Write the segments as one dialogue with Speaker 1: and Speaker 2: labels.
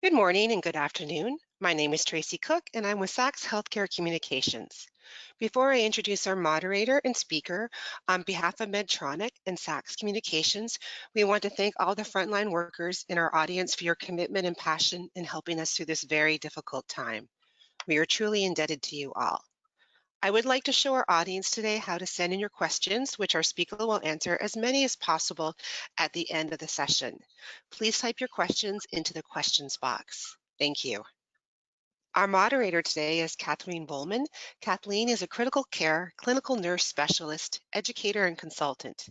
Speaker 1: Good morning and good afternoon. My name is Tracy Cook, and I'm with Sachs Healthcare Communications. Before I introduce our moderator and speaker, on behalf of Medtronic and Sachs Communications, we want to thank all the frontline workers in our audience for your commitment and passion in helping us through this very difficult time. We are truly indebted to you all. I would like to show our audience today how to send in your questions, which our speaker will answer as many as possible at the end of the session. Please type your questions into the questions box. Thank you. Our moderator today is Kathleen Bowman. Kathleen is a critical care clinical nurse specialist, educator, and consultant.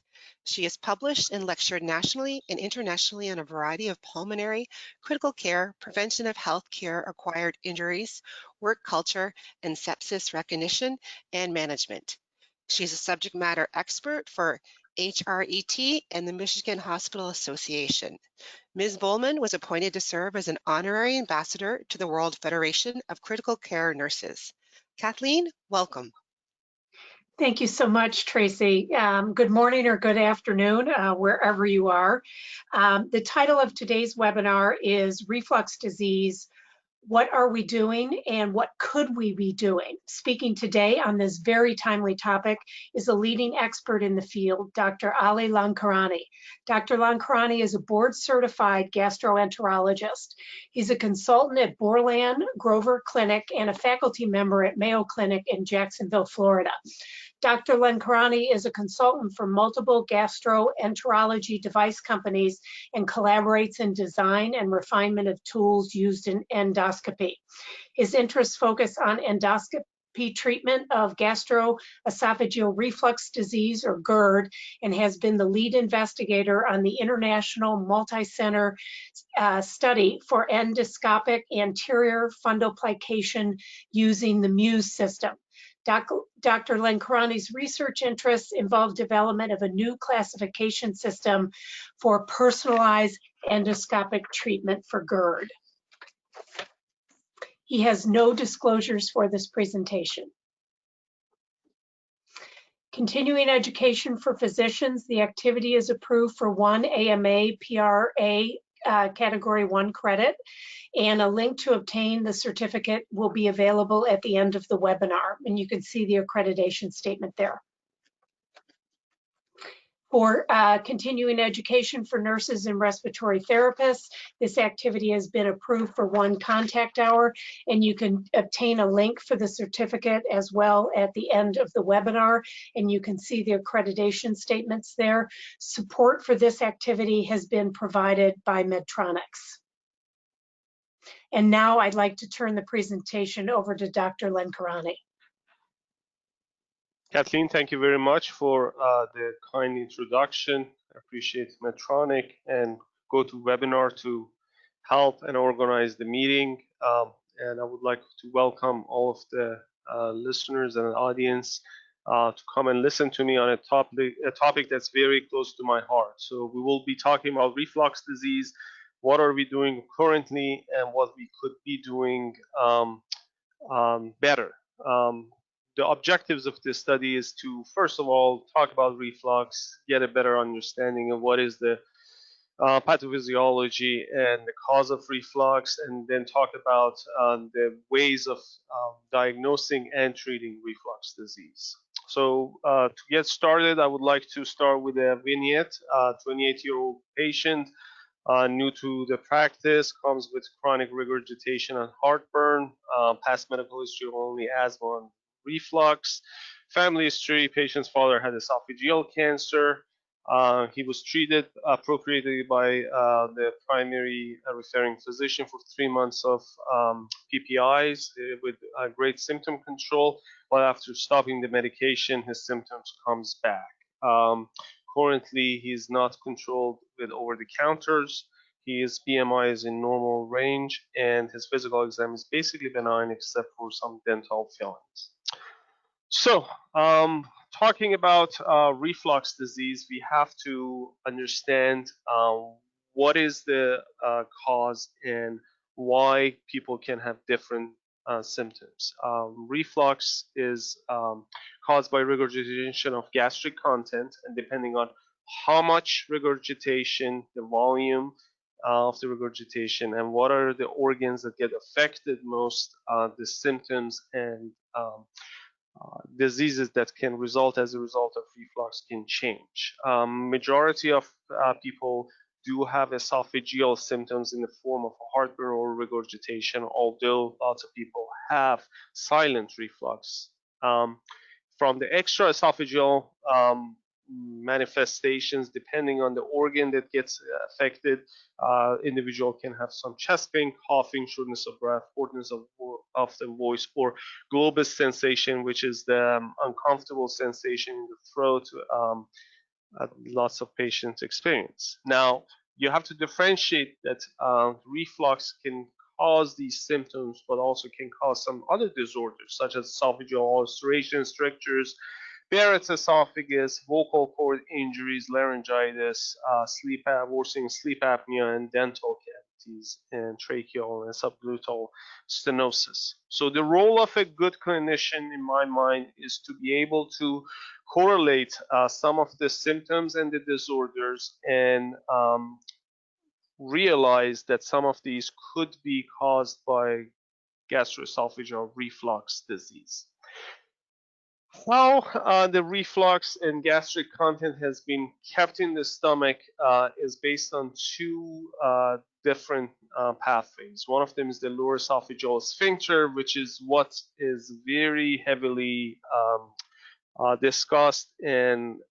Speaker 1: She has published and lectured nationally and internationally on a variety of pulmonary, critical care, prevention of healthcare acquired injuries, work culture, and sepsis recognition and management. She's a subject matter expert for HRET and the Michigan Hospital Association. Ms. Bowman was appointed to serve as an honorary ambassador to the World Federation of Critical Care Nurses. Kathleen, welcome.
Speaker 2: Thank you so much, Tracy. Good morning or good afternoon, wherever you are. The title of today's webinar is Reflux Disease, What Are We Doing and What Could We Be Doing? Speaking today on this very timely topic is a leading expert in the field, Dr. Ali Lankarani. Dr. Lankarani is a board-certified gastroenterologist. He's a consultant at Borland Grover Clinic and a faculty member at Mayo Clinic in Jacksonville, Florida. Dr. Lankarani is a consultant for multiple gastroenterology device companies and collaborates in design and refinement of tools used in endoscopy. His interests focus on endoscopy treatment of gastroesophageal reflux disease, or GERD, and has been the lead investigator on the international multi-center study for endoscopic anterior fundoplication using the Muse system. Dr. Lankarani's research interests involve development of a new classification system for personalized endoscopic treatment for GERD. He has no disclosures for this presentation. Continuing education for physicians, the activity is approved for one AMA PRA Category 1 credit, and a link to obtain the certificate will be available at the end of the webinar, and you can see the accreditation statement there. For continuing education for nurses and respiratory therapists, this activity has been approved for one contact hour, and you can obtain a link for the certificate as well at the end of the webinar, and you can see the accreditation statements there. Support for this activity has been provided by Medtronic. And now I'd like to turn the presentation over to Dr. Lankarani.
Speaker 3: Kathleen, thank you very much for the kind introduction. I appreciate Medtronic and GoToWebinar to help and organize the meeting. And I would like to welcome all of the listeners and audience to come and listen to me on a topic that's very close to my heart. So we will be talking about reflux disease, what are we doing currently, and what we could be doing better. The objectives of this study is to, first of all, talk about reflux, get a better understanding of what is the pathophysiology and the cause of reflux, and then talk about the ways of diagnosing and treating reflux disease. So to get started, I would like to start with a vignette. 28-year-old patient, new to the practice, comes with chronic regurgitation and heartburn, past medical history of only asthma and reflux. Family history: patient's father had esophageal cancer. He was treated appropriately by the primary referring physician for 3 months of PPIs with great symptom control, but after stopping the medication, his symptoms comes back. Currently, he's not controlled with over-the-counters. His BMI is in normal range, and his physical exam is basically benign except for some dental fillings. So, talking about reflux disease, we have to understand what is the cause and why people can have different symptoms. Reflux is caused by regurgitation of gastric content, and depending on how much regurgitation, the volume, of the regurgitation, and what are the organs that get affected most, the symptoms and diseases that can result as a result of reflux can change. Majority of people do have esophageal symptoms in the form of heartburn or regurgitation, although lots of people have silent reflux. From the extraesophageal manifestations, depending on the organ that gets affected, individual can have some chest pain, coughing, shortness of breath, hoarseness of the voice, or globus sensation, which is the uncomfortable sensation in the throat. Lots of patients experience. Now, you have to differentiate that reflux can cause these symptoms, but also can cause some other disorders, such as esophageal ulceration, strictures, Barrett's esophagus, vocal cord injuries, laryngitis, worsening sleep apnea, and dental cavities, and tracheal and subgluteal stenosis. So the role of a good clinician, in my mind, is to be able to correlate some of the symptoms and the disorders, and realize that some of these could be caused by gastroesophageal reflux disease. How the reflux and gastric content has been kept in the stomach is based on two different pathways. One of them is the lower esophageal sphincter, which is what is very heavily discussed and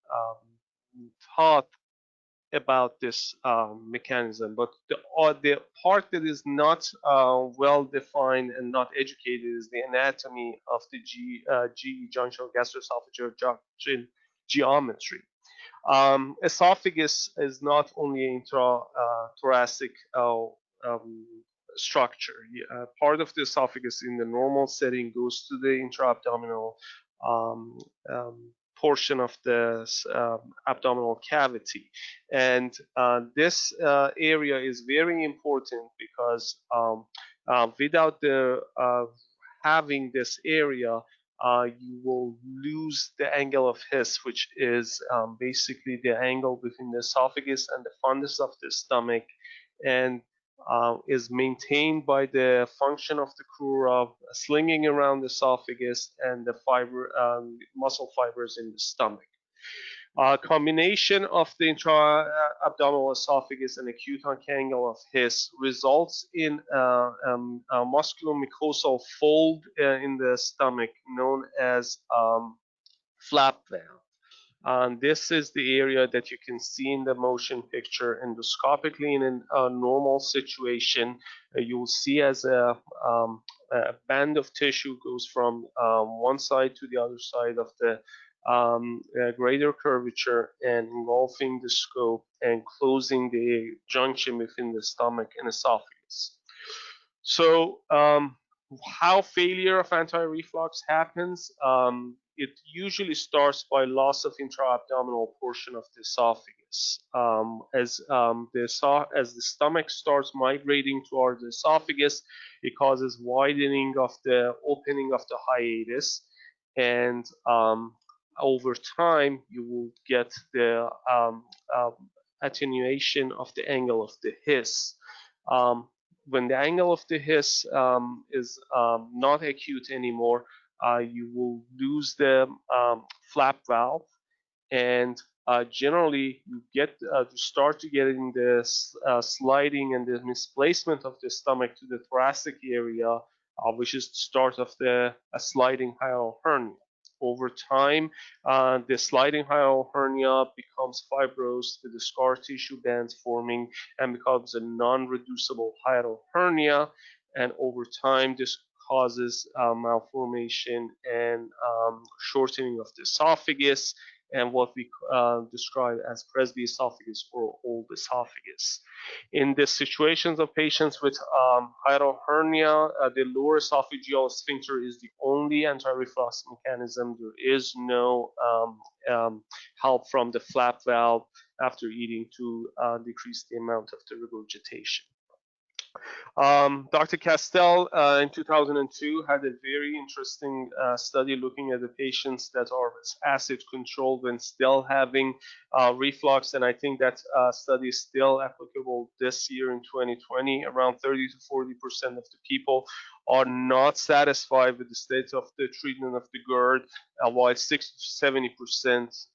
Speaker 3: taught about this mechanism, but the part that is not well defined and not educated is the anatomy of the GE junctional gastroesophageal junction geometry. Esophagus is not only intra-thoracic structure. Part of the esophagus in the normal setting goes to the intra-abdominal um, portion of the abdominal cavity. And this area is very important because without the having this area, you will lose the angle of His, which is basically the angle between the esophagus and the fundus of the stomach, and is maintained by the function of the crura slinging around the esophagus and the muscle fibers in the stomach. Combination of the intra-abdominal esophagus and acute angle of His results in a musculomucosal fold in the stomach known as flap valve. This is the area that you can see in the motion picture endoscopically in a normal situation. You will see as a band of tissue goes from one side to the other side of the greater curvature and engulfing the scope and closing the junction between the stomach and esophagus. So how failure of anti-reflux happens? It usually starts by loss of intra-abdominal portion of the esophagus. As the stomach starts migrating towards the esophagus, it causes widening of the opening of the hiatus, and over time you will get the attenuation of the angle of the His. When the angle of the His is not acute anymore, you will lose the flap valve, and generally you get to start to get in the sliding and the misplacement of the stomach to the thoracic area, which is the start of the sliding hiatal hernia. Over time, the sliding hiatal hernia becomes fibrosed with the scar tissue bands forming and becomes a non-reducible hiatal hernia. And over time, this causes malformation and shortening of the esophagus and what we describe as presbyesophagus or old esophagus. In the situations of patients with hiatal hernia, the lower esophageal sphincter is the only anti-reflux mechanism. There is no help from the flap valve after eating to decrease the amount of the regurgitation. Dr. Castell in 2002 had a very interesting study looking at the patients that are acid controlled when still having reflux, and I think that study is still applicable this year in 2020. Around 30 to 40% of the people are not satisfied with the state of the treatment of the GERD, while 60 to 70%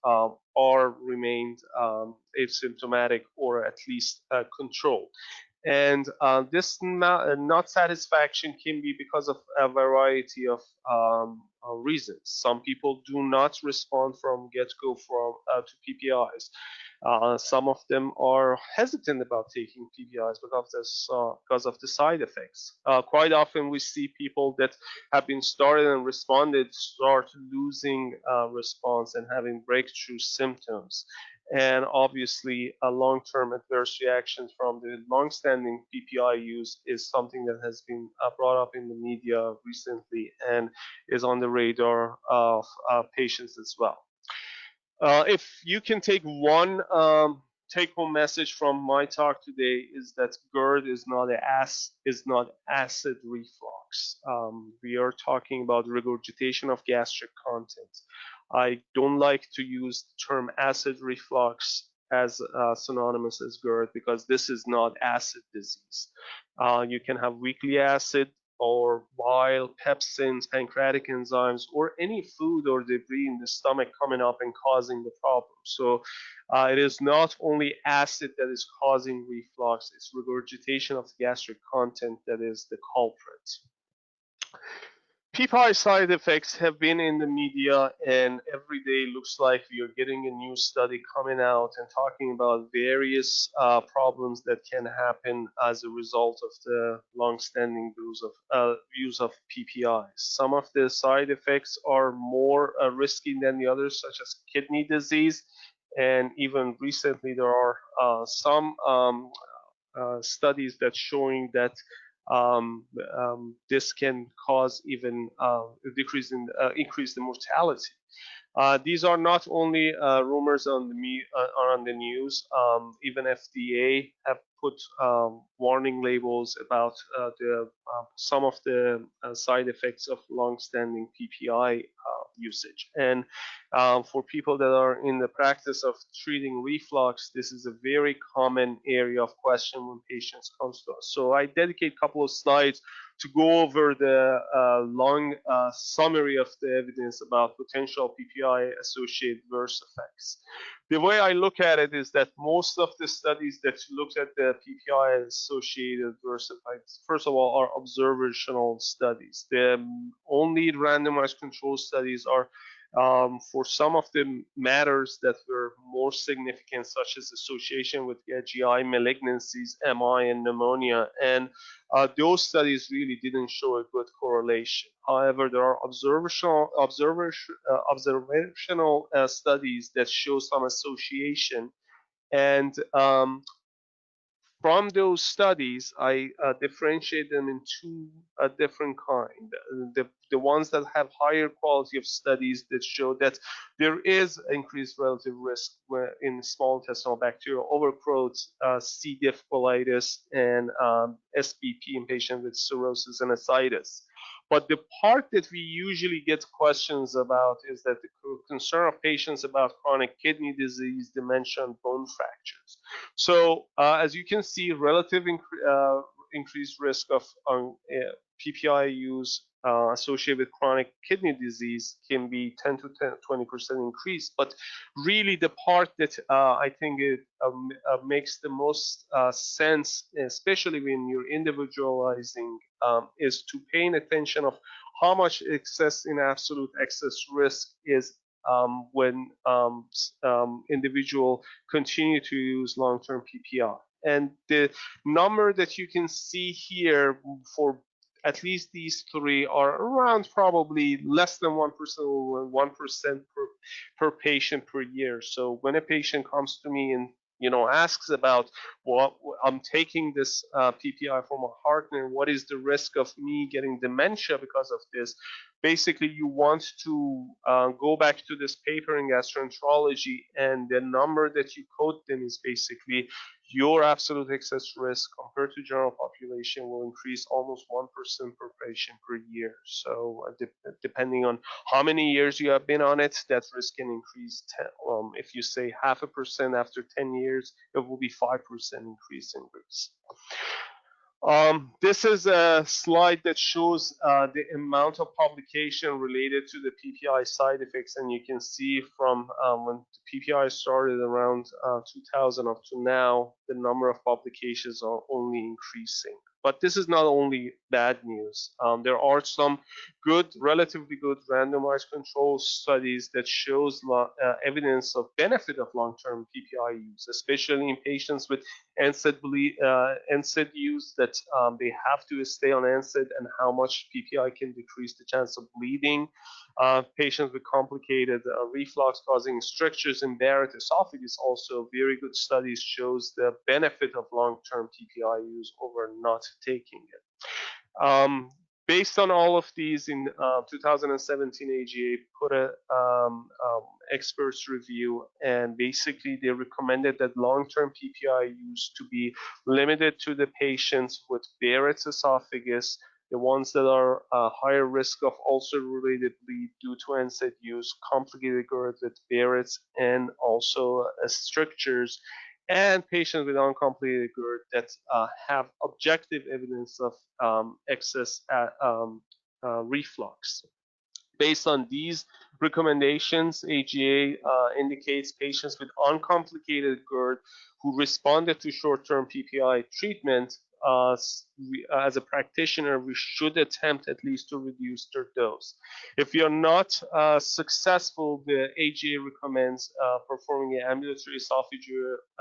Speaker 3: are remained asymptomatic or at least controlled. And this not satisfaction can be because of a variety of reasons. Some people do not respond from get-go to PPIs. Some of them are hesitant about taking PPIs because of the side effects. Quite often we see people that have been started and responded start losing response and having breakthrough symptoms. And obviously, a long-term adverse reaction from the long-standing PPI use is something that has been brought up in the media recently and is on the radar of patients as well. If you can take one take-home message from my talk today, is that GERD is not acid reflux. We are talking about regurgitation of gastric content. I don't like to use the term acid reflux as synonymous as GERD because this is not acid disease. You can have weakly acid or bile, pepsins, pancreatic enzymes, or any food or debris in the stomach coming up and causing the problem. So it is not only acid that is causing reflux, it's regurgitation of the gastric content that is the culprit. PPI side effects have been in the media, and every day looks like we are getting a new study coming out and talking about various problems that can happen as a result of the long-standing use of PPIs. Some of the side effects are more risky than the others, such as kidney disease, and even recently there are some studies that's showing that this can cause even increase the mortality. These are not only rumors on the news. Even FDA have put warning labels about some of the side effects of long-standing PPI usage. And for people that are in the practice of treating reflux, this is a very common area of question when patients come to us. So I dedicate a couple of slides to go over the long summary of the evidence about potential PPI-associated adverse effects. The way I look at it is that most of the studies that looked at the PPI-associated adverse effects, first of all, are observational studies. The only randomized control studies are for some of the matters that were more significant, such as association with GI malignancies, MI, and pneumonia. And those studies really didn't show a good correlation. However, there are observational studies that show some association. And from those studies, I differentiate them in two different kinds. The ones that have higher quality of studies that show that there is increased relative risk in small intestinal bacterial overgrowth, C. diff colitis, and SBP in patients with cirrhosis and ascites. But the part that we usually get questions about is that the concern of patients about chronic kidney disease, dementia, and bone fractures. So as you can see, relative increased risk of PPI use associated with chronic kidney disease can be 10 to 20% increase. But really the part that I think it makes the most sense, especially when you're individualizing, is to paying attention of how much excess in absolute excess risk is when individual continue to use long-term PPI. And the number that you can see here for at least these three are around probably less than 1% or 1% per patient per year. So when a patient comes to me and asks about what I'm taking this PPI for my partner, what is the risk of me getting dementia because of this? basically you want to go back to this paper in gastroenterology, and the number that you quote them is basically your absolute excess risk compared to general population will increase almost 1% per patient per year. So depending on how many years you have been on it, that risk can increase. If you say 0.5% after 10 years, it will be 5% increase in risk. This is a slide that shows the amount of publication related to the PPI side effects, and you can see from when the PPI started around 2000 up to now, the number of publications are only increasing. But this is not only bad news. There are some good, relatively good randomized control studies that shows evidence of benefit of long-term PPI use, especially in patients with NSAID use, that they have to stay on NSAID, and how much PPI can decrease the chance of bleeding. Patients with complicated reflux causing strictures in Barrett's esophagus, also very good studies shows the benefit of long-term PPI use over not taking it. Based on all of these, in 2017, AGA put a experts review, and basically they recommended that long-term PPI use to be limited to the patients with Barrett's esophagus, the ones that are higher risk of ulcer-related bleed due to NSAID use, complicated GERD with Barrett's, and also strictures, and patients with uncomplicated GERD that have objective evidence of excess reflux. Based on these recommendations, AGA indicates patients with uncomplicated GERD who responded to short-term PPI treatment, as a practitioner, we should attempt at least to reduce their dose. If you're not successful, the AGA recommends performing an ambulatory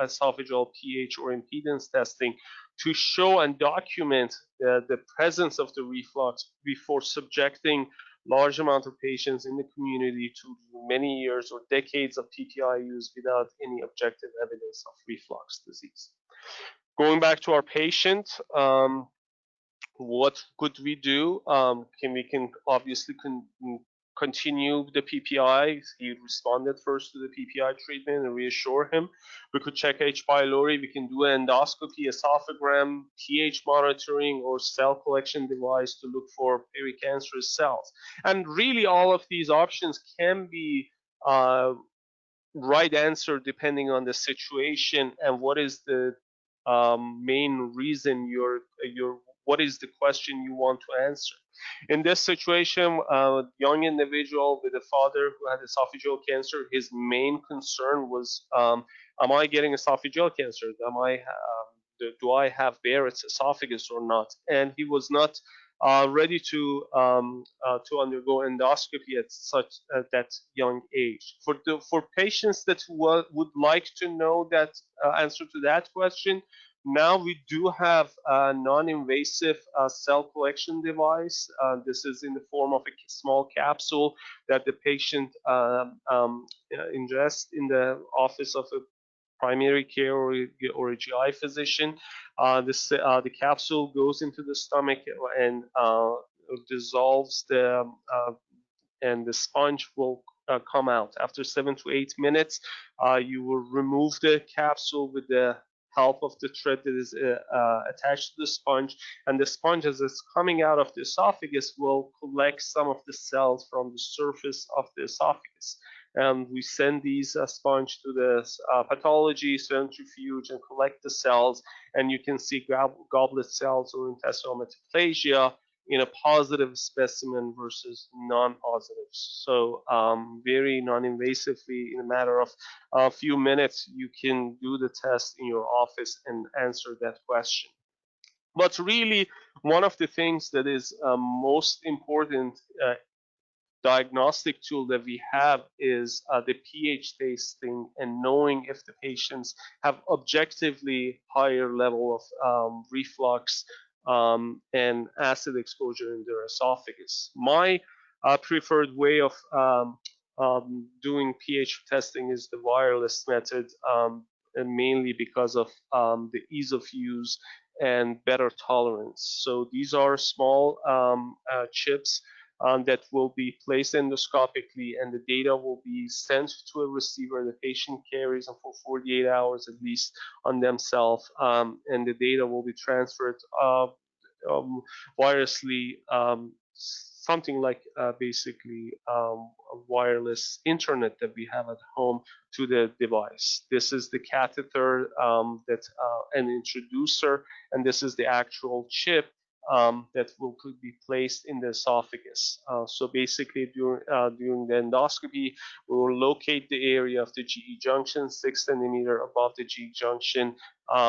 Speaker 3: esophageal pH or impedance testing to show and document the presence of the reflux before subjecting large amount of patients in the community to many years or decades of PPI use without any objective evidence of reflux disease. Going back to our patient, what could we do? We can obviously continue the PPI. He responded first to the PPI treatment and reassure him. We could check H. pylori. We can do an endoscopy, esophagram, pH monitoring, or cell collection device to look for pericancerous cells. And really, all of these options can be right answer depending on the situation and what is the main reason what is the question you want to answer. In this situation, a young individual with a father who had esophageal cancer, his main concern was, am I getting esophageal cancer? Do I have Barrett's esophagus or not? And he was not ready to undergo endoscopy at that young age. For patients that would like to know that answer to that question, now we do have a non-invasive cell collection device. This is in the form of a small capsule that the patient ingests in the office of a primary care or a GI physician. The capsule goes into the stomach and dissolves and the sponge will come out. After 7 to 8 minutes, you will remove the capsule with the help of the thread that is attached to the sponge, and the sponge, as it's coming out of the esophagus, will collect some of the cells from the surface of the esophagus. And we send these sponge to the pathology centrifuge and collect the cells, and you can see goblet cells or intestinal metaplasia in a positive specimen versus non-positive. So very non-invasively, in a matter of a few minutes, you can do the test in your office and answer that question. But really, one of the things that is most important diagnostic tool that we have is the pH testing and knowing if the patients have objectively higher level of reflux and acid exposure in their esophagus. My preferred way of doing pH testing is the wireless method, and mainly because of the ease of use and better tolerance. So these are small chips that will be placed endoscopically, and the data will be sent to a receiver the patient carries for 48 hours at least on themselves, and the data will be transferred wirelessly, something like basically a wireless internet that we have at home to the device. This is the catheter that an introducer, and this is the actual chip that will be placed in the esophagus. So basically, during the endoscopy, we will locate the area of the GE junction, 6 centimeter above the GE junction.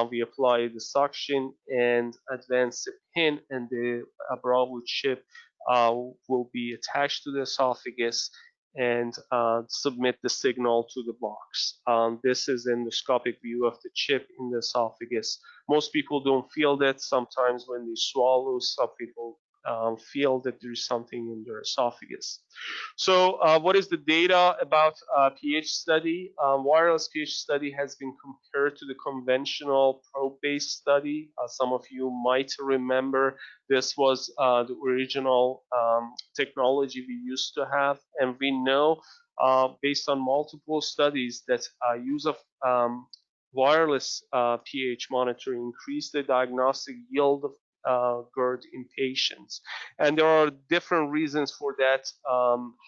Speaker 3: We apply the suction and advance the pin, and the Bravo chip will be attached to the esophagus and submit the signal to the box. This is an endoscopic view of the chip in the esophagus. Most people don't feel that. Sometimes when they swallow, some people feel that there is something in their esophagus. So what is the data about pH study? Wireless pH study has been compared to the conventional probe-based study. Some of you might remember this was the original technology we used to have, and we know based on multiple studies that use of wireless pH monitoring increased the diagnostic yield of GERD in patients. And there are different reasons for that.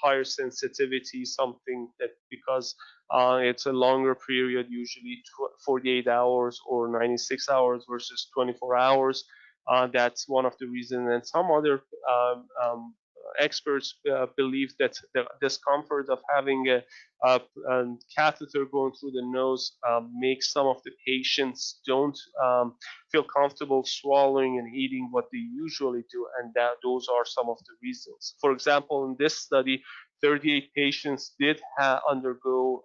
Speaker 3: Higher sensitivity, something that because it's a longer period, usually 48 hours or 96 hours versus 24 hours. That's one of the reasons. And some other experts believe that the discomfort of having a catheter going through the nose makes some of the patients don't feel comfortable swallowing and eating what they usually do, and that those are some of the reasons. For example, in this study, 38 patients did undergo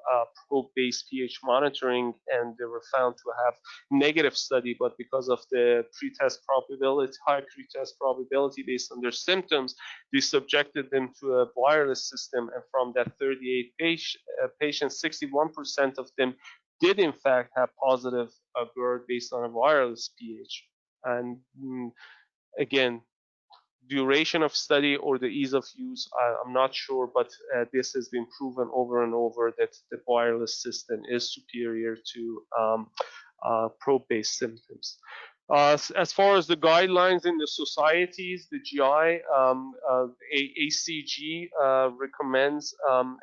Speaker 3: probe-based pH monitoring, and they were found to have negative study, but because of the pretest probability, high pretest probability based on their symptoms, they subjected them to a wireless system, and from that 38 patients, 61% of them did in fact have positive GERD based on a wireless pH. And again, duration of study or the ease of use, I'm not sure, but this has been proven over and over that the wireless system is superior to probe-based symptoms. As far as the guidelines in the societies, the GI, ACG recommends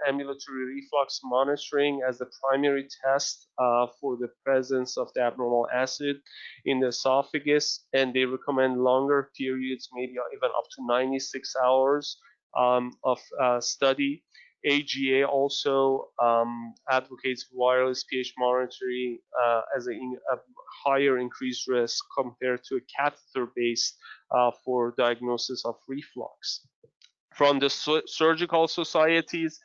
Speaker 3: ambulatory reflux monitoring as the primary test for the presence of the abnormal acid in the esophagus, and they recommend longer periods, maybe even up to 96 hours of study. AGA also advocates wireless pH monitoring as a higher increased risk compared to a catheter-based for diagnosis of reflux. From the surgical societies,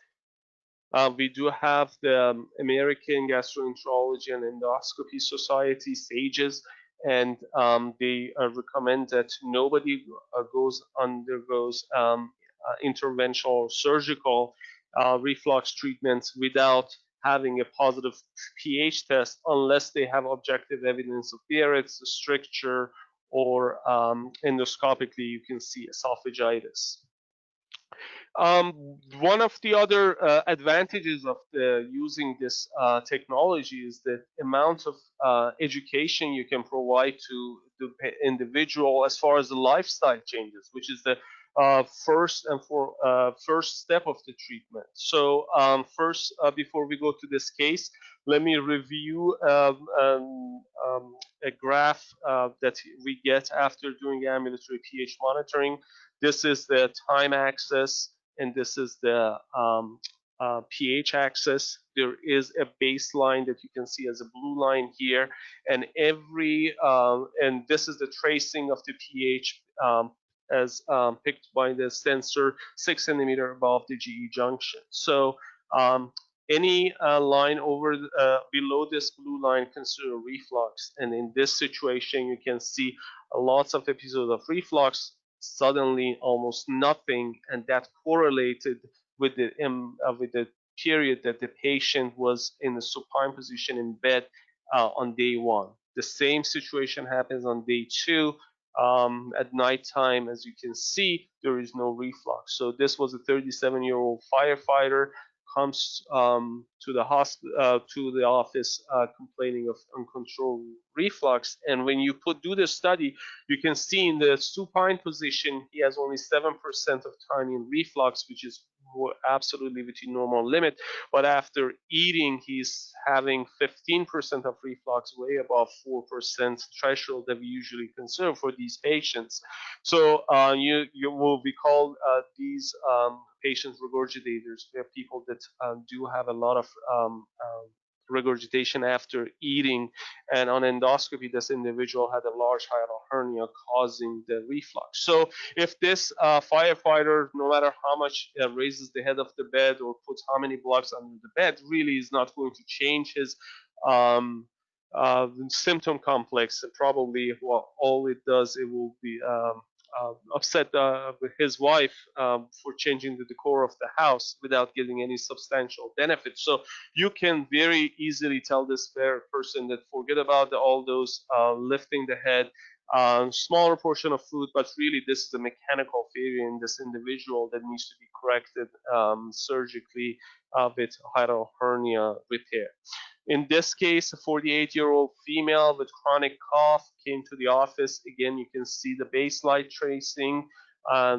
Speaker 3: we do have the American Gastroenterology and Endoscopy Society, SAGES, and they recommend that nobody undergoes interventional or surgical reflux treatments without having a positive pH test unless they have objective evidence of Barretts, stricture, or endoscopically you can see esophagitis. One of the other advantages of using this technology is the amount of education you can provide to the individual as far as the lifestyle changes, which is the first step of the treatment. So first, before we go to this case, let me review a graph that we get after doing ambulatory pH monitoring. This is the time axis, and this is the pH axis. There is a baseline that you can see as a blue line here, and and this is the tracing of the pH as picked by the sensor 6 centimeter above the GE junction. So any line over below this blue line consider reflux, and in this situation you can see lots of episodes of reflux, suddenly almost nothing, and that correlated with the period that the patient was in a supine position in bed on day 1. The same situation happens on day 2. At nighttime, as you can see, there is no reflux. So this was a 37-year-old firefighter, comes to the to the office complaining of uncontrolled reflux. And when you do the study, you can see in the supine position he has only 7% of time in reflux, which is absolutely within normal limit. But after eating, he's having 15% of reflux, way above 4% threshold that we usually consider for these patients. So you will recall these patients regurgitators. They're people that do have a lot of regurgitation after eating, and on endoscopy this individual had a large hiatal hernia causing the reflux. So if this firefighter, no matter how much raises the head of the bed or puts how many blocks under the bed, really is not going to change his symptom complex. And probably, well, all it does, it will be upset his wife for changing the decor of the house without getting any substantial benefit. So you can very easily tell this person that forget about all those lifting the head, smaller portion of food, but really this is a mechanical failure in this individual that needs to be corrected surgically with hiatal hernia repair. In this case, a 48-year-old female with chronic cough came to the office. Again, you can see the baseline tracing.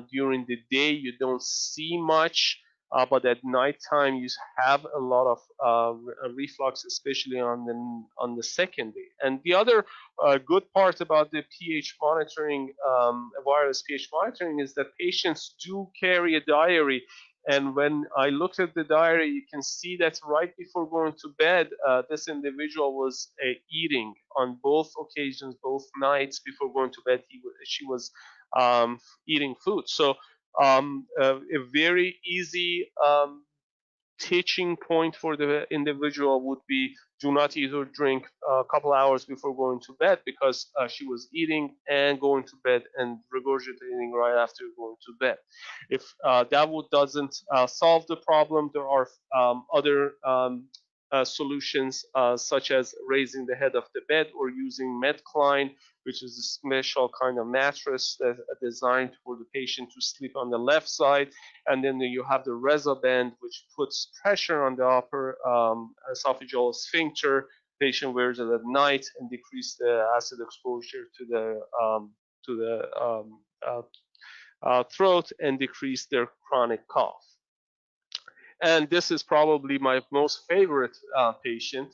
Speaker 3: During the day, you don't see much, but at nighttime, you have a lot of reflux, especially on the second day. And the other good part about the pH monitoring, wireless pH monitoring, is that patients do carry a diary. And when I looked at the diary, you can see that right before going to bed, this individual was eating on both occasions, both nights before going to bed. She was eating food. So a very easy teaching point for the individual would be do not eat or drink a couple hours before going to bed, because she was eating and going to bed and regurgitating right after going to bed. If that doesn't solve the problem, there are other solutions such as raising the head of the bed or using Medcline, which is a special kind of mattress that designed for the patient to sleep on the left side. And then you have the Rezaband, which puts pressure on the upper esophageal sphincter. Patient wears it at night and decrease the acid exposure to the throat and decrease their chronic cough. And this is probably my most favorite patient.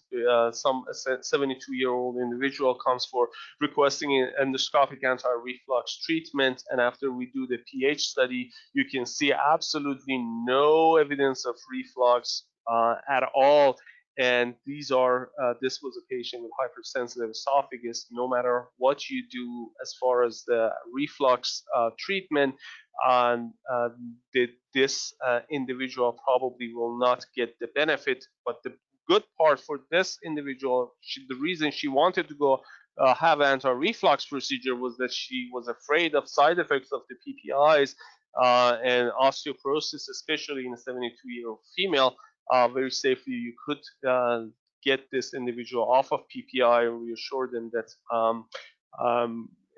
Speaker 3: Some 72-year-old individual comes for requesting an endoscopic anti-reflux treatment. And after we do the pH study, you can see absolutely no evidence of reflux at all. And this was a patient with hypersensitive esophagus. No matter what you do as far as the reflux treatment, this individual probably will not get the benefit. But the good part for this individual, the reason she wanted to go have anti-reflux procedure was that she was afraid of side effects of the PPIs and osteoporosis, especially in a 72-year-old female. Very safely, you could get this individual off of PPI and reassure them that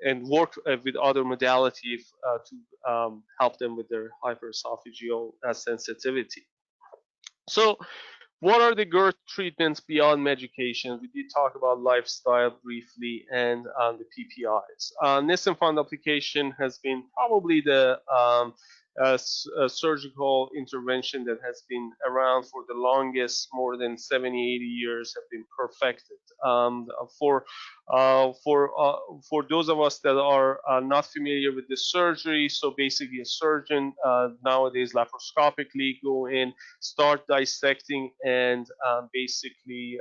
Speaker 3: and work with other modalities to help them with their hyperesophageal sensitivity. So what are the GERD treatments beyond medication? We did talk about lifestyle briefly and the PPIs. Nissen fundoplication has been probably the surgical intervention that has been around for the longest. More than 70, 80 years have been perfected. For those of us that are not familiar with the surgery, so basically a surgeon nowadays laparoscopically go in, start dissecting and basically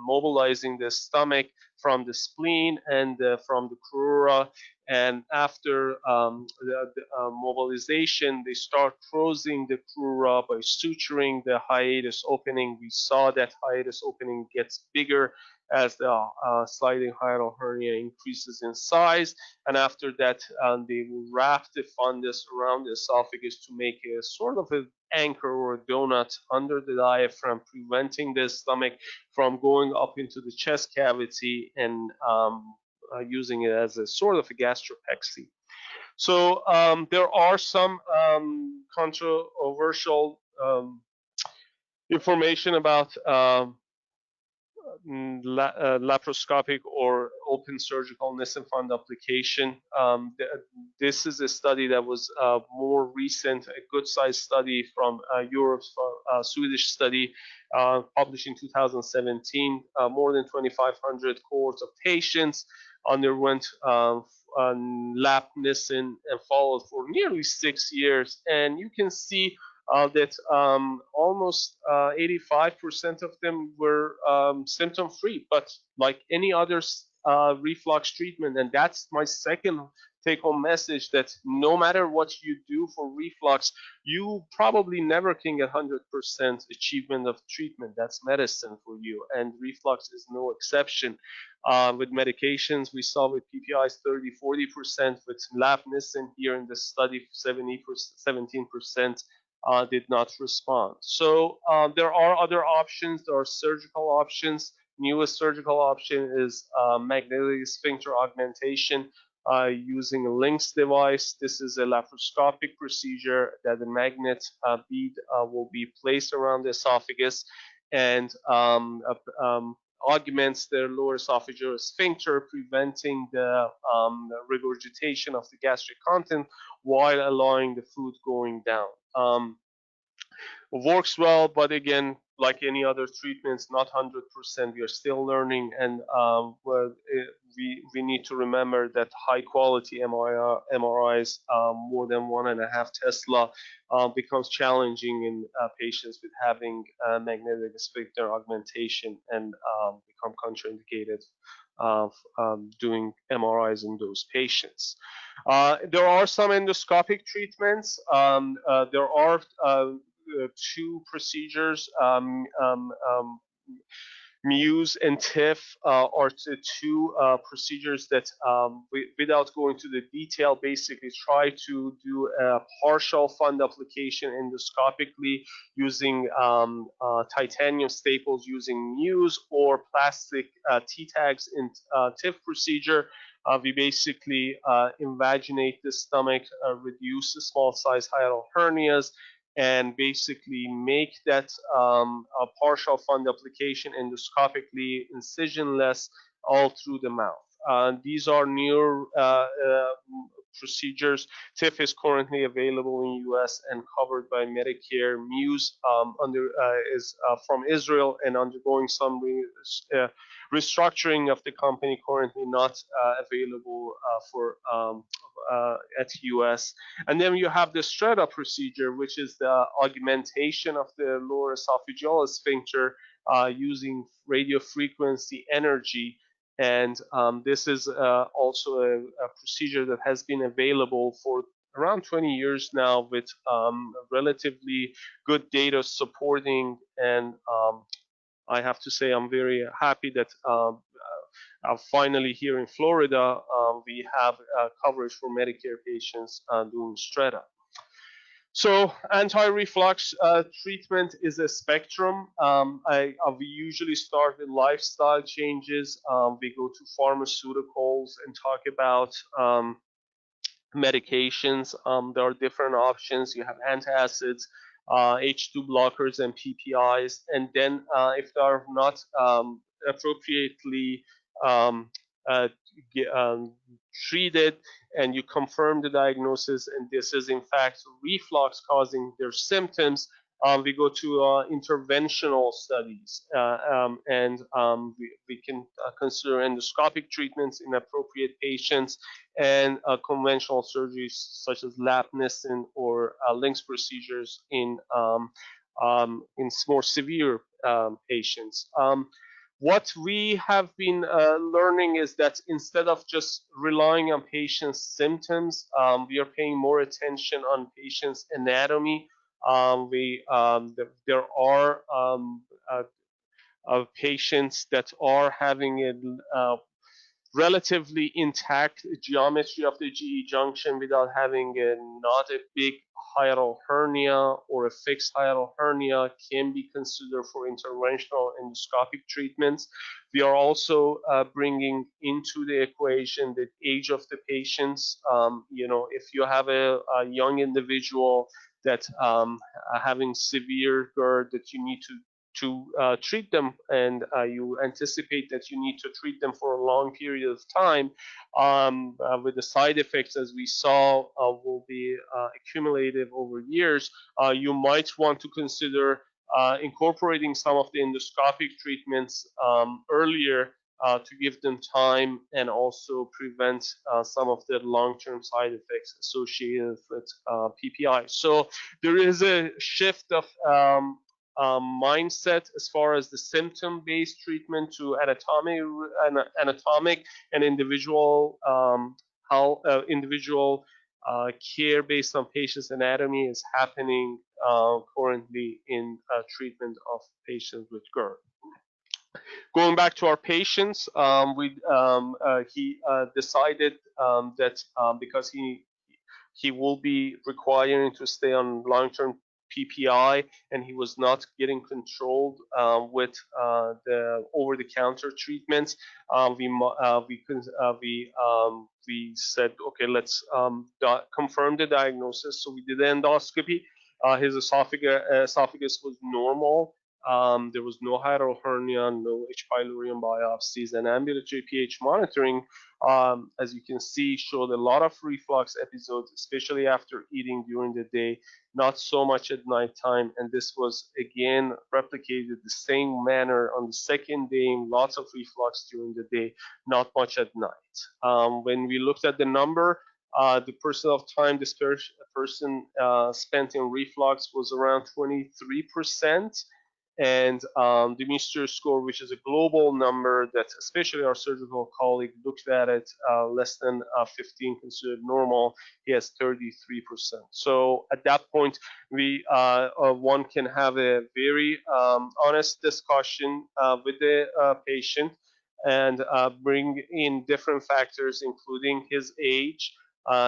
Speaker 3: mobilizing the stomach from the spleen and from the crura. And after the mobilization, they start closing the crura by suturing the hiatus opening. We saw that hiatus opening gets bigger as the sliding hiatal hernia increases in size. And after that, they will wrap the fundus around the esophagus to make a sort of an anchor or a donut under the diaphragm, preventing the stomach from going up into the chest cavity and using it as a sort of a gastropexy. So there are some controversial information about laparoscopic or open surgical Nissen fund application. This is a study that was more recent, a good sized study from Europe's Swedish study published in 2017. More than 2,500 cohorts of patients underwent lap Nissen and followed for nearly 6 years. And you can see that almost 85% of them were symptom free, but like any other reflux treatment, and that's my second take home message, that no matter what you do for reflux, you probably never can get 100% achievement of treatment. That's medicine for you, and reflux is no exception. With medications, we saw with PPIs 30-40%, with lap Nissen here in this study 17% did not respond. So there are other options. There are surgical options. Newest surgical option is magnetic sphincter augmentation using a LINX device. This is a laparoscopic procedure that the magnet bead will be placed around the esophagus and augments the lower esophageal sphincter, preventing the regurgitation of the gastric content while allowing the food going down. Works well, but again, like any other treatments, not 100%. We are still learning, and we need to remember that high quality MRIs, more than 1.5 Tesla, becomes challenging in patients with having magnetic sphincter augmentation, and become contraindicated of doing MRIs in those patients. There are some endoscopic treatments. There are two procedures, Muse and TIF are two procedures that, without going to the detail, basically try to do a partial fund application endoscopically using titanium staples using Muse, or plastic T-tags in TIF procedure. We basically invaginate the stomach, reduce the small size hiatal hernias, and basically make that a partial fund application endoscopically, incisionless, all through the mouth. These are new procedures. TIF is currently available in US and covered by Medicare. Muse is from Israel and undergoing some restructuring of the company, currently not available for at US. And then you have the strata procedure, which is the augmentation of the lower esophageal sphincter using radio frequency energy. And this is also a procedure that has been available for around 20 years now, with relatively good data supporting. And I have to say I'm very happy that finally here in Florida we have coverage for Medicare patients doing strata. So anti-reflux treatment is a spectrum. We usually start with lifestyle changes. We go to pharmaceuticals and talk about medications. There are different options. You have antacids, H2 blockers, and PPIs. And then if they are not appropriately treated, and you confirm the diagnosis, and this is in fact reflux causing their symptoms, we go to interventional studies, and we can consider endoscopic treatments in appropriate patients, and conventional surgeries such as lap Nissen or LINX procedures in more severe patients. What we have been learning is that instead of just relying on patients' symptoms, we are paying more attention on patients' anatomy. There are patients that are having a relatively intact geometry of the GE junction without having not a big hiatal hernia or a fixed hiatal hernia can be considered for interventional endoscopic treatments. We are also bringing into the equation the age of the patients. If you have a young individual that having severe GERD that you need to treat them, and you anticipate that you need to treat them for a long period of time, with the side effects, as we saw, will be accumulative over years, you might want to consider incorporating some of the endoscopic treatments earlier to give them time and also prevent some of the long-term side effects associated with PPI. So there is a shift of mindset as far as the symptom-based treatment to anatomic and individual individual care based on patient's anatomy is happening currently in treatment of patients with GERD. Going back to our patients, he decided that because he will be requiring to stay on long-term PPI, and he was not getting controlled with the over-the-counter treatments. We said, okay, let's confirm the diagnosis. So we did the endoscopy. His esophagus was normal. There was no hiatal hernia, no H. pylori biopsies, and ambulatory pH monitoring, as you can see, showed a lot of reflux episodes, especially after eating during the day, not so much at nighttime. And this was again replicated the same manner on the second day, lots of reflux during the day, not much at night. When we looked at the number, the percent of time this person spent in reflux was around 23%. And the Meister score, which is a global number that especially our surgical colleague looked at it, less than 15 considered normal, he has 33%. So at that point, one can have a very honest discussion with the patient and bring in different factors, including his age,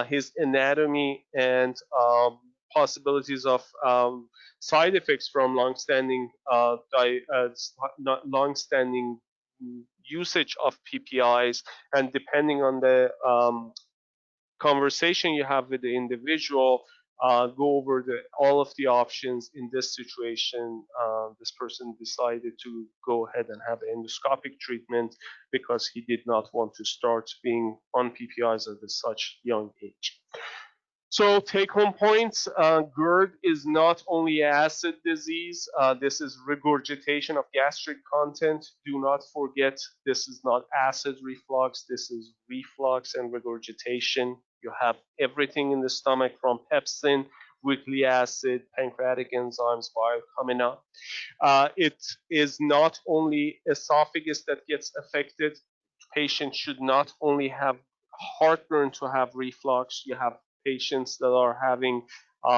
Speaker 3: his anatomy, and possibilities of side effects from long-standing usage of PPIs, and depending on the conversation you have with the individual, go over all of the options. In this situation, this person decided to go ahead and have endoscopic treatment because he did not want to start being on PPIs at such young age. So take-home points, GERD is not only acid disease, this is regurgitation of gastric content. Do not forget, this is not acid reflux, this is reflux and regurgitation. You have everything in the stomach from pepsin, weakly acid, pancreatic enzymes, bile coming up. It is not only esophagus that gets affected. Patients should not only have heartburn to have reflux. You have patients that are having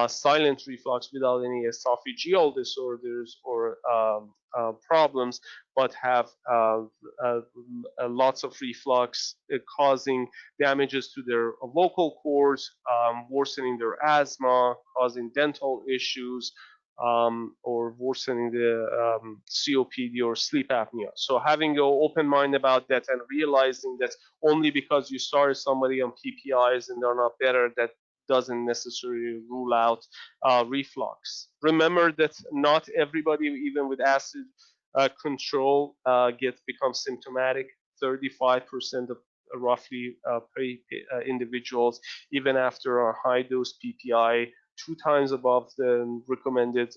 Speaker 3: silent reflux without any esophageal disorders or problems, but have lots of reflux causing damages to their vocal cords, worsening their asthma, causing dental issues, or worsening the COPD or sleep apnea. So having an open mind about that and realizing that only because you started somebody on PPIs and they're not better, that doesn't necessarily rule out reflux. Remember that not everybody, even with acid control, becomes symptomatic. 35% of roughly individuals, even after a high dose PPI, 2 times above the recommended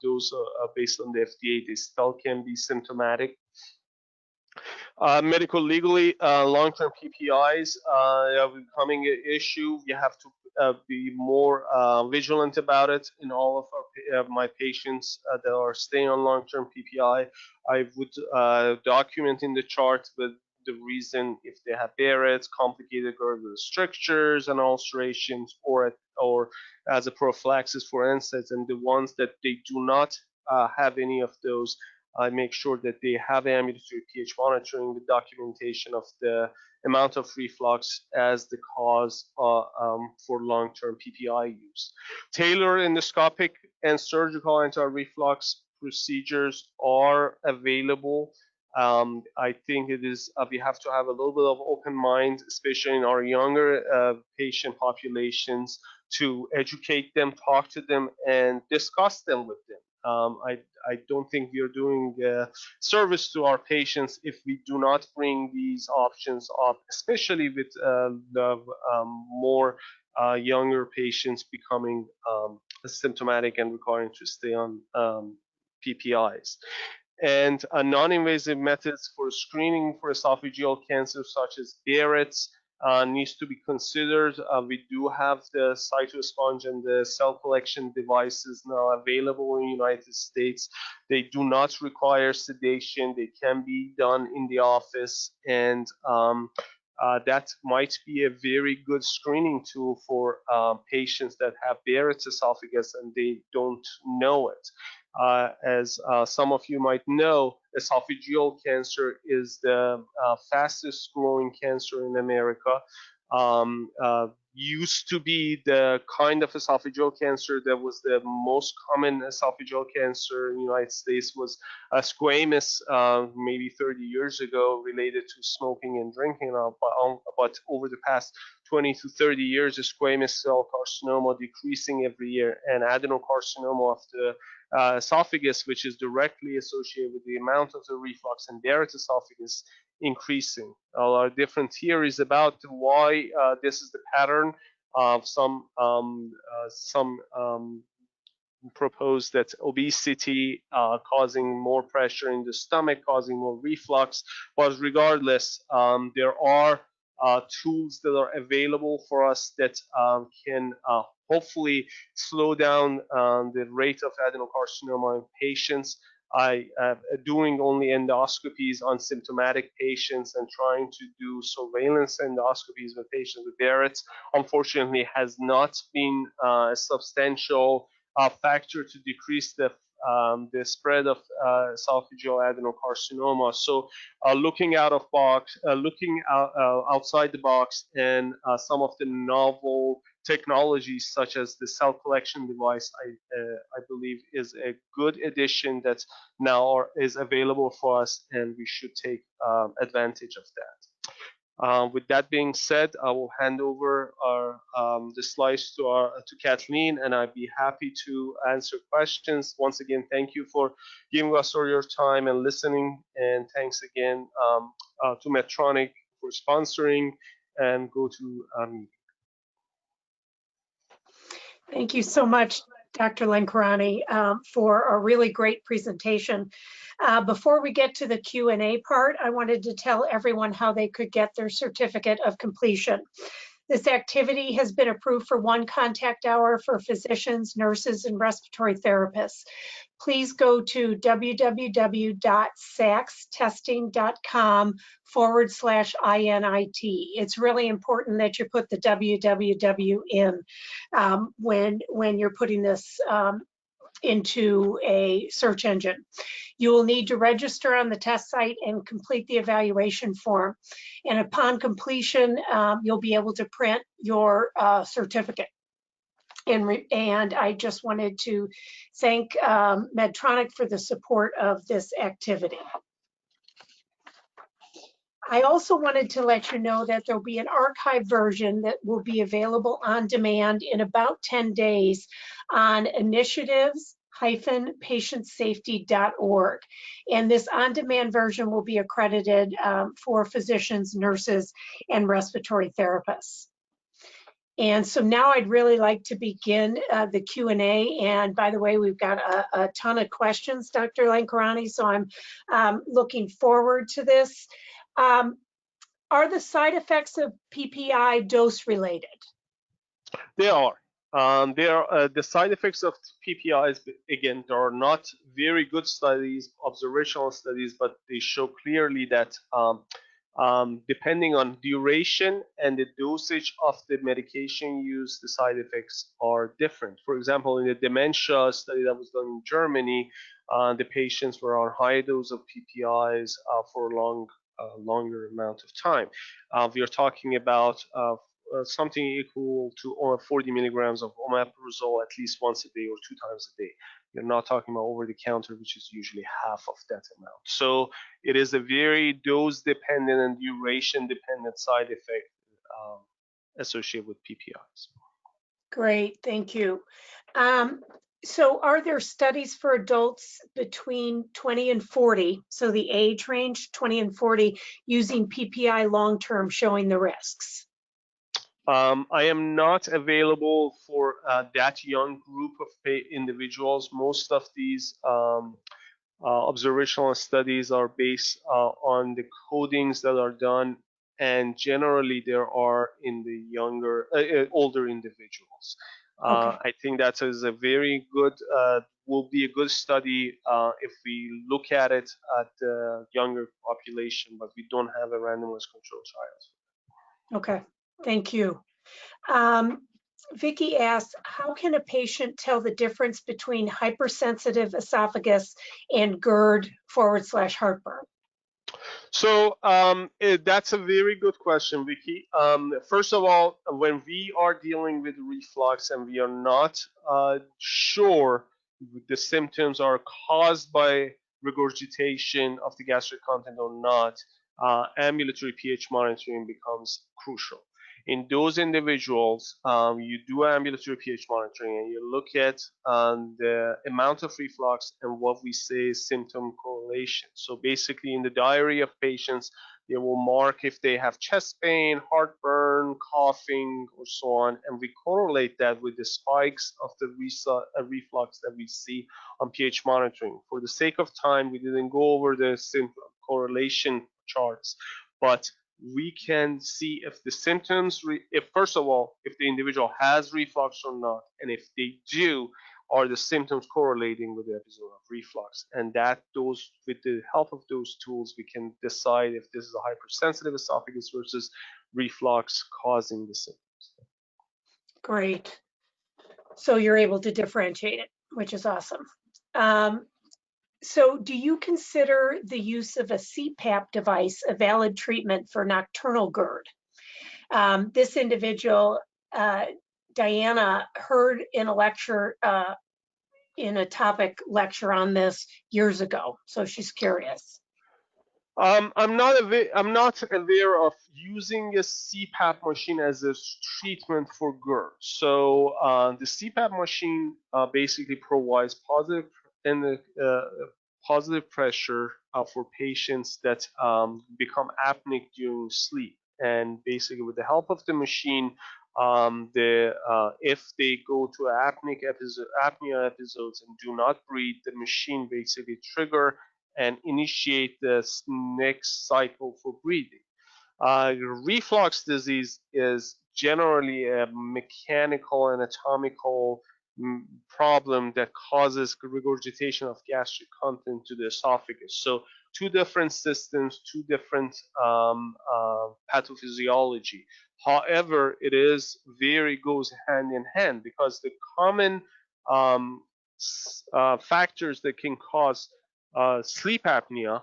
Speaker 3: dose based on the FDA, they still can be symptomatic. Medical legally, long-term PPIs are becoming an issue. You have to be more vigilant about it. In all of my patients that are staying on long-term PPI, I would document in the chart with the reason if they have Barretts, complicated GERD strictures and ulcerations, or as a prophylaxis for NSAIDs, and the ones that they do not have any of those, I make sure that they have ambulatory pH monitoring with documentation of the amount of reflux as the cause for long-term PPI use. Tailored endoscopic and surgical anti-reflux procedures are available. I think it is we have to have a little bit of open mind, especially in our younger patient populations, to educate them, talk to them, and discuss them with them. I don't think we are doing service to our patients if we do not bring these options up, especially with the more younger patients becoming symptomatic and requiring to stay on PPIs. And non-invasive methods for screening for esophageal cancer, such as Barretts, needs to be considered. We do have the cytosponge and the cell collection devices now available in the United States. They do not require sedation. They can be done in the office, and that might be a very good screening tool for patients that have Barrett's esophagus and they don't know it. As some of you might know, esophageal cancer is the fastest growing cancer in America. Used to be the kind of esophageal cancer that was the most common esophageal cancer in the United States was squamous maybe 30 years ago, related to smoking and drinking. But over the past 20 to 30 years, the squamous cell carcinoma decreasing every year, and adenocarcinoma of the esophagus, which is directly associated with the amount of the reflux, and Barrett's esophagus increasing. A lot of different theories about why this is the pattern. Some propose that obesity causing more pressure in the stomach, causing more reflux. But regardless, there are tools that are available for us that can hopefully slow down the rate of adenocarcinoma in patients. I am doing only endoscopies on symptomatic patients and trying to do surveillance endoscopies with patients with Barrett's. Unfortunately, has not been a substantial factor to decrease the spread of esophageal adenocarcinoma. So looking out of box, looking outside the box, and some of the novel technologies such as the cell collection device, I believe is a good addition that now is available for us, and we should take advantage of that. With that being said, I will hand over the slides to Kathleen, and I'd be happy to answer questions. Once again, thank you for giving us all your time and listening, and thanks again to Medtronic for sponsoring, and go to
Speaker 2: Thank you so much, Dr. Lenkarani, for a really great presentation. Before we get to the Q&A part, I wanted to tell everyone how they could get their certificate of completion. This activity has been approved for 1 contact hour for physicians, nurses, and respiratory therapists. Please go to www.saxtesting.com/INIT. It's really important that you put the www in when you're putting this into a search engine. You will need to register on the test site and complete the evaluation form. And upon completion, you'll be able to print your certificate. And I just wanted to thank Medtronic for the support of this activity. I also wanted to let you know that there'll be an archived version that will be available on demand in about 10 days on initiatives-patientsafety.org. And this on-demand version will be accredited for physicians, nurses, and respiratory therapists. And so now I'd really like to begin the Q&A. And by the way, we've got a ton of questions, Dr. Lenkarani, so I'm looking forward to this. Are the side effects of PPI dose related?
Speaker 3: They are. The side effects of PPIs, again, there are not very good studies, observational studies, but they show clearly that depending on duration and the dosage of the medication used, the side effects are different. For example, in the dementia study that was done in Germany, The patients were on high dose of PPIs for a longer amount of time. We are talking about something equal to 40 milligrams of omeprazole at least once a day or 2 times a day. You're not talking about over the counter, which is usually half of that amount. So it is a very dose dependent and duration dependent side effect associated with PPIs.
Speaker 2: Great, thank you. So are there studies for adults between 20 and 40, so the age range 20 and 40, using PPI long-term showing the risks?
Speaker 3: I am not available for that young group of individuals. Most of these observational studies are based on the codings that are done, and generally there are in the older individuals.
Speaker 2: Okay.
Speaker 3: I think that is a very good, will be a good study if we look at it at the younger population, but we don't have a randomized control trial.
Speaker 2: Okay, thank you. Vicky asks, how can a patient tell the difference between hypersensitive esophagus and GERD / heartburn?
Speaker 3: So that's a very good question, Vicky. First of all, when we are dealing with reflux and we are not sure the symptoms are caused by regurgitation of the gastric content or not, ambulatory pH monitoring becomes crucial. In those individuals, you do ambulatory pH monitoring and you look at the amount of reflux and what we say symptom correlation. So basically, in the diary of patients, they will mark if they have chest pain, heartburn, coughing, or so on, and we correlate that with the spikes of the reflux that we see on pH monitoring. For the sake of time, we didn't go over the symptom correlation charts, but we can see if the symptoms, if first of all, if the individual has reflux or not, and if they do, are the symptoms correlating with the episode of reflux. And that those, with the help of those tools, we can decide if this is a hypersensitive esophagus versus reflux causing the symptoms.
Speaker 2: Great. So you're able to differentiate it, which is awesome. So do you consider the use of a CPAP device a valid treatment for nocturnal GERD? This individual, Diana, heard in a lecture, in a topic lecture on this years ago, so she's curious.
Speaker 3: I'm not aware of using a CPAP machine as a treatment for GERD. So the CPAP machine basically provides positive pressure for patients that become apneic during sleep. And basically, with the help of the machine, if they go to apnea episodes and do not breathe, the machine basically trigger and initiate the next cycle for breathing. Reflux disease is generally a mechanical anatomical problem that causes regurgitation of gastric content to the esophagus. So two different systems, two different pathophysiology. However, it is goes hand in hand because the common factors that can cause sleep apnea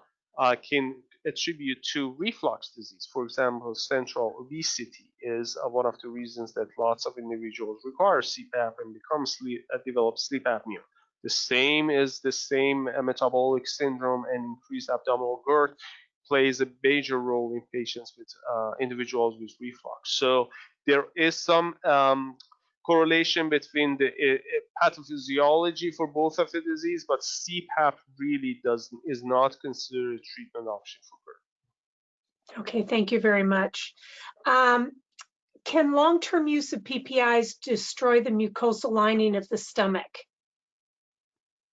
Speaker 3: can attribute to reflux disease. For example, central obesity is one of the reasons that lots of individuals require CPAP and develop sleep apnea. The same metabolic syndrome and increased abdominal girth plays a major role in patients with individuals with reflux. So there is some correlation between the pathophysiology for both of the disease, but CPAP really is not considered a treatment option for GERD.
Speaker 2: Okay, thank you very much. Can long-term use of PPIs destroy the mucosal lining of the stomach?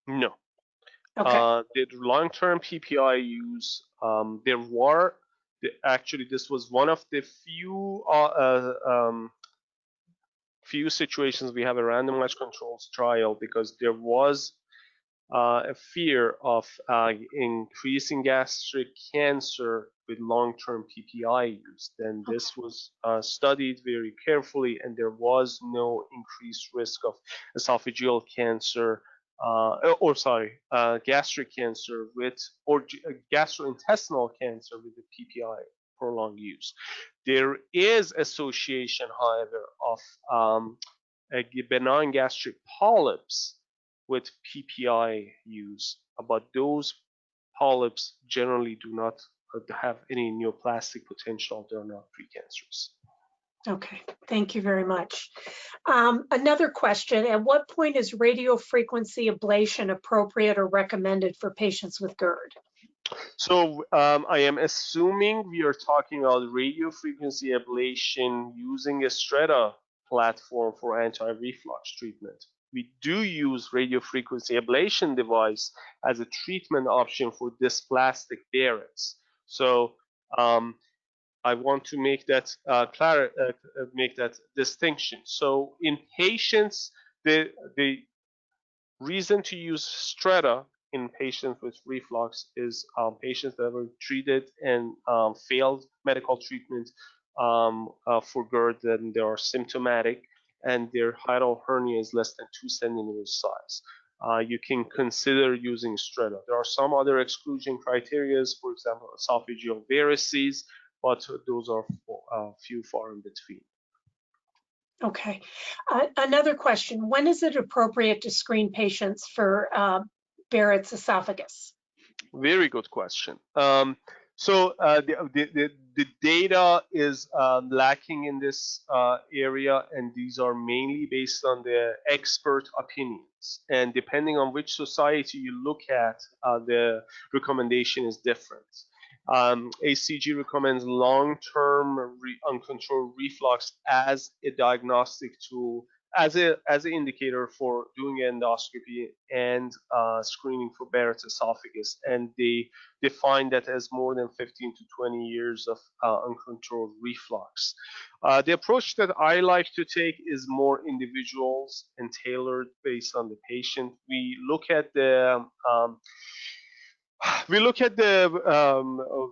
Speaker 3: No.
Speaker 2: Okay.
Speaker 3: The long-term PPI use, actually this was one of the few situations we have a randomized controls trial because there was a fear of increasing gastric cancer with long-term PPI use. Then this was studied very carefully, and there was no increased risk of esophageal cancer gastric cancer or gastrointestinal cancer with the PPI prolonged use. There is association, however, of benign gastric polyps with PPI use, but those polyps generally do not have any neoplastic potential. They're not precancerous.
Speaker 2: Okay, thank you very much. Another question, at what point is radiofrequency ablation appropriate or recommended for patients with GERD?
Speaker 3: So I am assuming we are talking about radiofrequency ablation using a Strata platform for anti-reflux treatment. We do use radiofrequency ablation device as a treatment option for dysplastic Barretts. So I want to make that make that distinction. So in patients, the reason to use Strata in patients with reflux is patients that were treated and failed medical treatment for GERD, and they are symptomatic, and their hiatal hernia is less than 2 centimeters size. You can consider using Strata. There are some other exclusion criteria, for example, esophageal varices, but those are few far in between.
Speaker 2: Okay. Another question, when is it appropriate to screen patients for Barrett's esophagus?
Speaker 3: Very good question. So the data is lacking in this area, and these are mainly based on the expert opinions. And depending on which society you look at, the recommendation is different. ACG recommends long-term uncontrolled reflux as a diagnostic tool, as an indicator for doing endoscopy and screening for Barrett's esophagus, and they define that as more than 15 to 20 years of uncontrolled reflux. The approach that I like to take is more individuals and tailored based on the patient. We look at the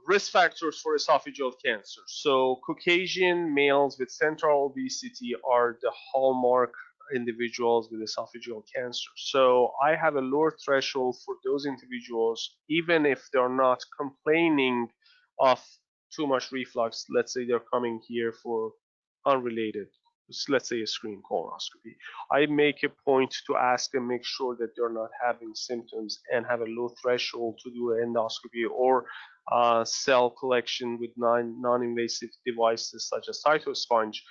Speaker 3: risk factors for esophageal cancer. So Caucasian males with central obesity are the hallmark individuals with esophageal cancer. So I have a lower threshold for those individuals, even if they're not complaining of too much reflux. Let's say they're coming here for unrelated, let's say a screen colonoscopy. I make a point to ask and make sure that they're not having symptoms and have a low threshold to do an endoscopy or cell collection with non-invasive devices such as cytosponge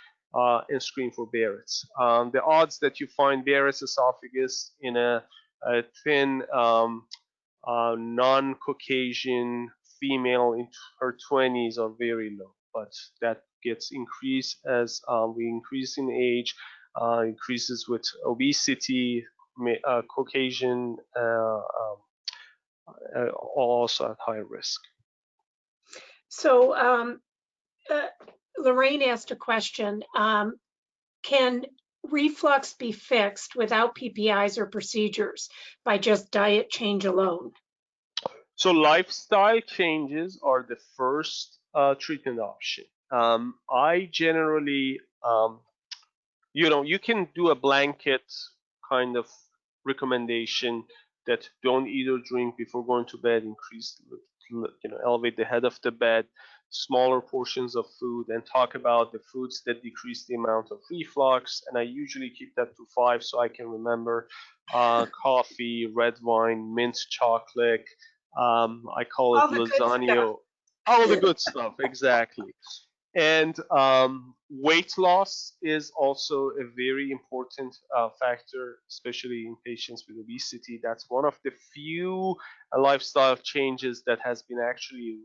Speaker 3: and screen for Barrett's. The odds that you find Barrett's esophagus in a thin non-Caucasian female in her 20s are very low, but that gets increased as we increase in age, increases with obesity, Caucasian also at high risk.
Speaker 2: So Lorraine asked a question, can reflux be fixed without PPIs or procedures by just diet change alone?
Speaker 3: So lifestyle changes are the first treatment option. I generally, you can do a blanket kind of recommendation that don't eat or drink before going to bed, elevate the head of the bed, smaller portions of food, and talk about the foods that decrease the amount of reflux. And I usually keep that to 5 so I can remember: coffee, red wine, mint chocolate. I call it lasagna. All the good stuff, exactly. And weight loss is also a very important factor, especially in patients with obesity. That's one of the few lifestyle changes that has been actually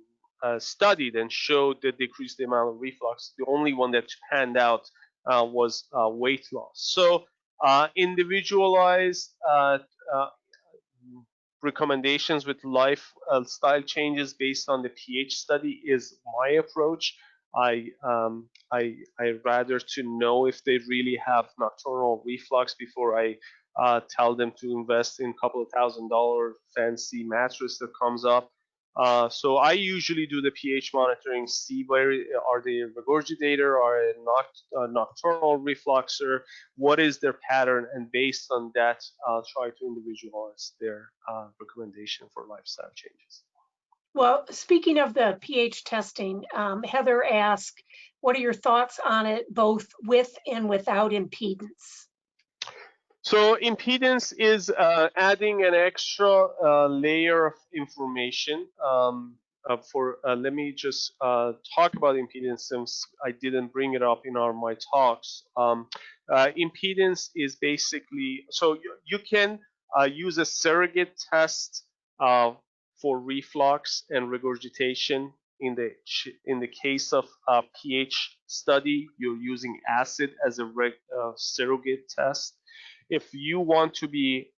Speaker 3: studied and showed that decreased the amount of reflux. The only one that panned out was weight loss. So individualized recommendations with lifestyle changes based on the pH study is my approach. I rather to know if they really have nocturnal reflux before I tell them to invest in a couple of $1,000 fancy mattress that comes up. So I usually do the pH monitoring, see where are they a regurgitator, are a nocturnal refluxer, what is their pattern, and based on that, try to individualize their recommendation for lifestyle changes.
Speaker 2: Well, speaking of the pH testing, Heather asked, what are your thoughts on it, both with and without impedance?
Speaker 3: So impedance is adding an extra layer of information. Let me just talk about impedance since I didn't bring it up in my talks. Impedance is basically, so you can use a surrogate test for reflux and regurgitation. In the case of a pH study, you're using acid as a surrogate test. If you want to be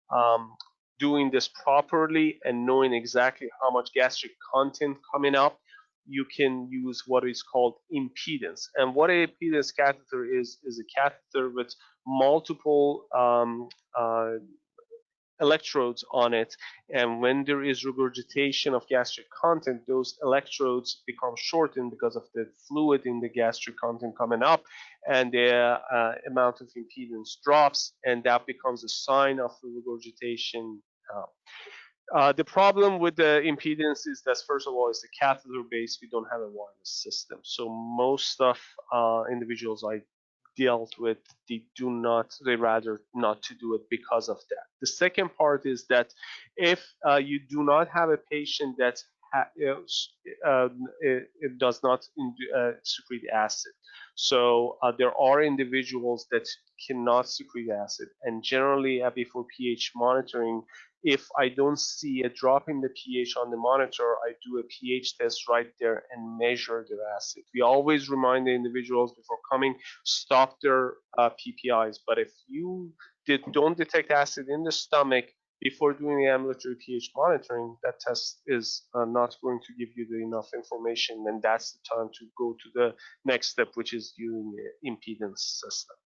Speaker 3: doing this properly and knowing exactly how much gastric content coming up, you can use what is called impedance. And what an impedance catheter is a catheter with multiple electrodes on it, and when there is regurgitation of gastric content, those electrodes become shortened because of the fluid in the gastric content coming up, and the amount of impedance drops, and that becomes a sign of the regurgitation. The problem with the impedance is that, first of all, it's a catheter base. We don't have a wireless system, so most of individuals I dealt with, they rather not to do it because of that. The second part is that if you do not have a patient that it does not secrete acid, so there are individuals that cannot secrete acid, and generally before pH monitoring, if I don't see a drop in the pH on the monitor, I do a pH test right there and measure their acid. We always remind the individuals before coming, stop their PPIs. But if you don't detect acid in the stomach before doing the ambulatory pH monitoring, that test is not going to give you enough information, and that's the time to go to the next step, which is using the impedance system.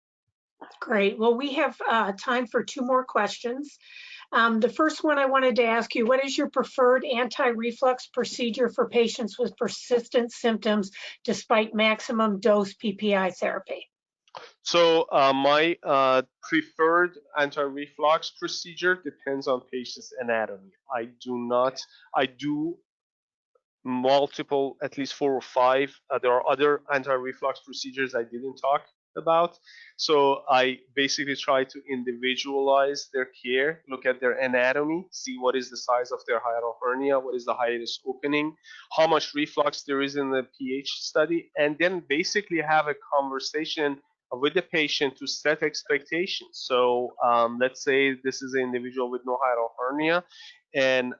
Speaker 2: Great. Well, we have time for 2 more questions. The first one I wanted to ask you, what is your preferred anti-reflux procedure for patients with persistent symptoms despite maximum dose PPI therapy?
Speaker 3: So my preferred anti-reflux procedure depends on patient's anatomy. I do multiple, at least 4 or 5. There are other anti-reflux procedures I didn't talk about. So I basically try to individualize their care, look at their anatomy, see what is the size of their hiatal hernia, what is the hiatus opening, how much reflux there is in the pH study, and then basically have a conversation with the patient to set expectations. So let's say this is an individual with no hiatal hernia and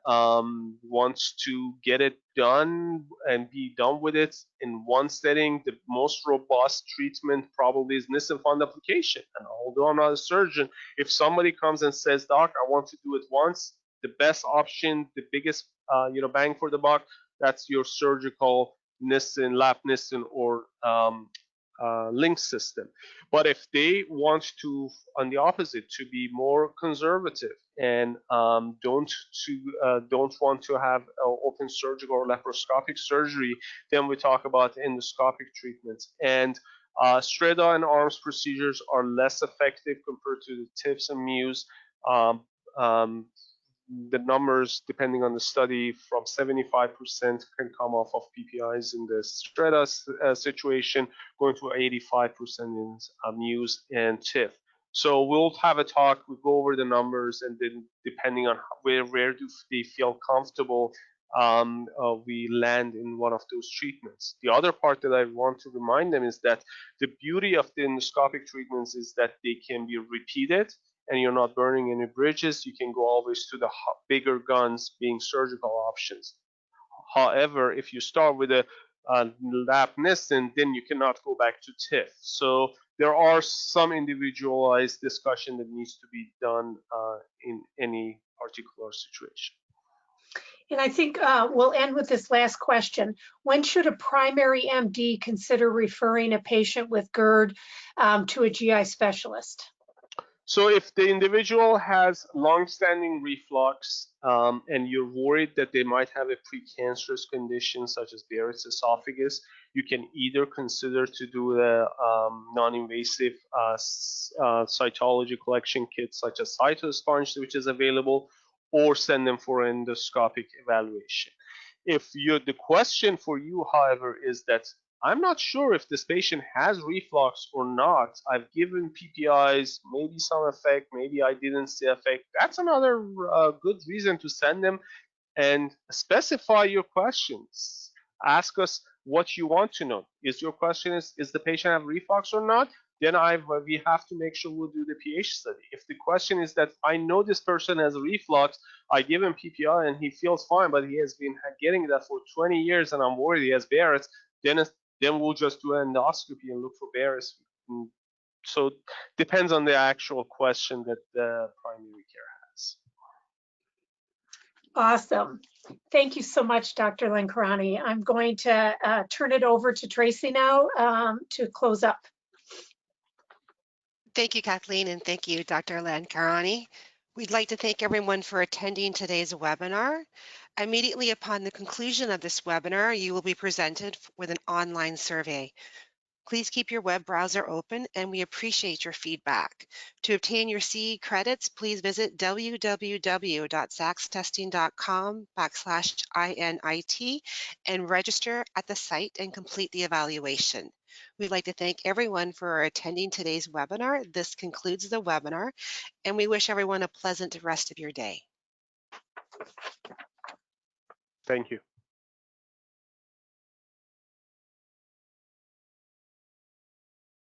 Speaker 3: wants to get it done and be done with it in one setting. The most robust treatment probably is Nissen fundoplication. And although I'm not a surgeon, if somebody comes and says, "Doc, I want to do it once," the best option, the biggest bang for the buck, that's your surgical Nissen, lap Nissen, or link system. But if they want to, on the opposite, to be more conservative and don't want to have open surgical or laparoscopic surgery, then we talk about endoscopic treatments. And strata and arms procedures are less effective compared to the tips and mews. The numbers, depending on the study, from 75% can come off of PPIs in the strata situation, going to 85% in mews and TIF. So we'll have a talk, we'll go over the numbers, and then depending on where do they feel comfortable, we land in one of those treatments. The other part that I want to remind them is that the beauty of the endoscopic treatments is that they can be repeated, and you're not burning any bridges. You can go always to the bigger guns, being surgical options. However, if you start with a lap Nissen, then you cannot go back to TIF. So there are some individualized discussion that needs to be done in any particular situation.
Speaker 2: And I think we'll end with this last question. When should a primary MD consider referring a patient with GERD to a GI specialist?
Speaker 3: So if the individual has long-standing reflux and you're worried that they might have a precancerous condition such as Barrett's esophagus, you can either consider to do a non-invasive cytology collection kit such as cytosponge, which is available, or send them for endoscopic evaluation. If the question for you, however, is that I'm not sure if this patient has reflux or not. I've given PPIs, maybe some effect, maybe I didn't see effect. That's another good reason to send them and specify your questions. Ask us what you want to know. Is your question is the patient have reflux or not? Then we have to make sure we'll do the pH study. If the question is that I know this person has reflux, I give him PPI and he feels fine, but he has been getting that for 20 years and I'm worried he has Barrett's, then we'll just do an endoscopy and look for Barrett's. So depends on the actual question that the primary care has.
Speaker 2: Awesome. Thank you so much, Dr. Lankarani. I'm going to turn it over to Tracy now to close up.
Speaker 1: Thank you, Kathleen, and thank you, Dr. Lankarani. We'd like to thank everyone for attending today's webinar. Immediately upon the conclusion of this webinar, you will be presented with an online survey. Please keep your web browser open and we appreciate your feedback. To obtain your CE credits, please visit www.saxtesting.com/INIT and register at the site and complete the evaluation. We'd like to thank everyone for attending today's webinar. This concludes the webinar and we wish everyone a pleasant rest of your day.
Speaker 3: Thank you.